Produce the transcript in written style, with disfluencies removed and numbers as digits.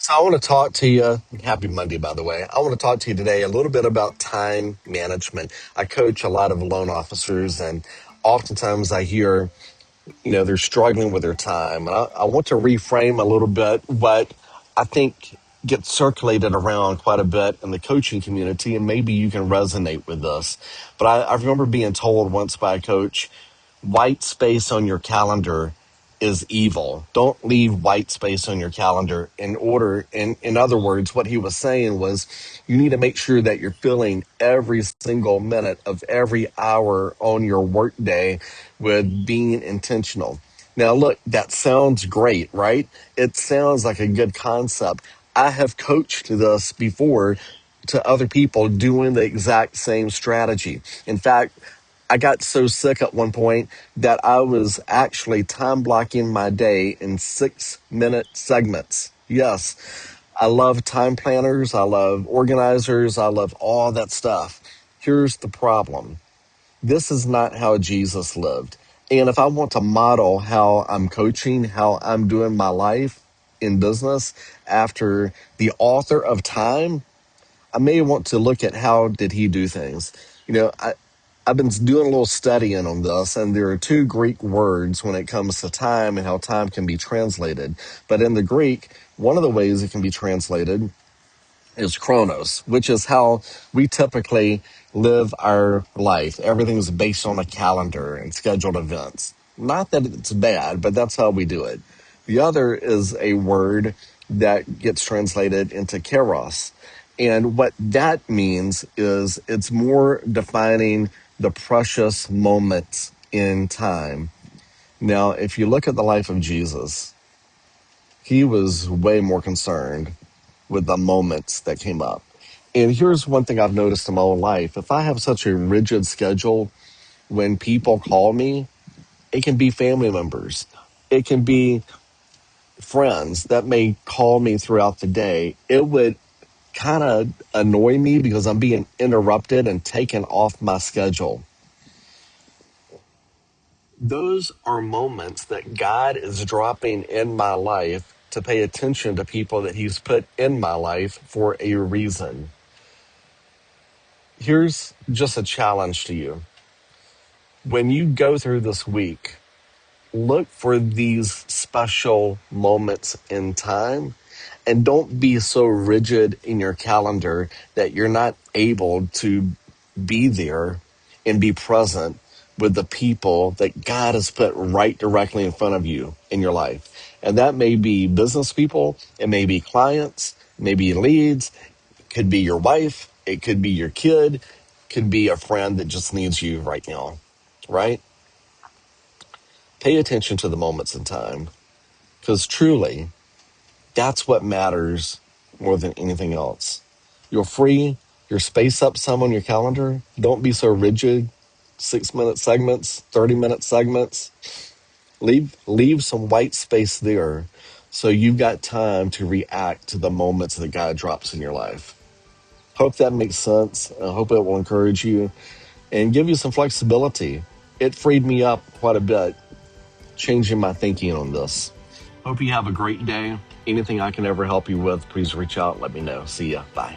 So I want to talk to you. Happy Monday, by the way. I want to talk to you today a little bit about time management. I coach a lot of loan officers, and oftentimes I hear, they're struggling with their time. And I want to reframe a little bit what I think gets circulated around quite a bit in the coaching community, and maybe you can resonate with this. But I remember being told once by a coach, white space on your calendar is evil. Don't leave white space on your calendar in other words, what he was saying was you need to make sure that you're filling every single minute of every hour on your workday with being intentional. Now, look, that sounds great, right? It sounds like a good concept. I have coached this before to other people doing the exact same strategy. In fact, I got so sick at one point that I was actually time blocking my day in 6-minute segments. Yes, I love time planners. I love organizers. I love all that stuff. Here's the problem. This is not how Jesus lived. And if I want to model how I'm coaching, how I'm doing my life in business after the author of time, I may want to look at how did he do things. I've been doing a little studying on this, and there are two Greek words when it comes to time and how time can be translated. But in the Greek, one of the ways it can be translated is chronos, which is how we typically live our life. Everything's based on a calendar and scheduled events. Not that it's bad, but that's how we do it. The other is a word that gets translated into kairos. And what that means is it's more defining the precious moments in time. Now, if you look at the life of Jesus, he was way more concerned with the moments that came up. And here's one thing I've noticed in my own life. If I have such a rigid schedule, when people call me, it can be family members. It can be friends that may call me throughout the day. It would kind of annoy me because I'm being interrupted and taken off my schedule. Those are moments that God is dropping in my life to pay attention to people that he's put in my life for a reason. Here's just a challenge to you. When you go through this week, look for these special moments in time and don't be so rigid in your calendar that you're not able to be there and be present with the people that God has put right directly in front of you in your life. And that may be business people, it may be clients, maybe leads, it could be your wife, it could be your kid, could be a friend that just needs you right now, right? Pay attention to the moments in time because truly that's what matters more than anything else. You'll free your space up some on your calendar. Don't be so rigid. 6-minute segments, 30-minute segments. Leave some white space there so you've got time to react to the moments that God drops in your life. Hope that makes sense. I hope it will encourage you and give you some flexibility. It freed me up quite a bit, changing my thinking on this. Hope you have a great day. Anything I can ever help you with, please reach out. Let me know. See ya. Bye.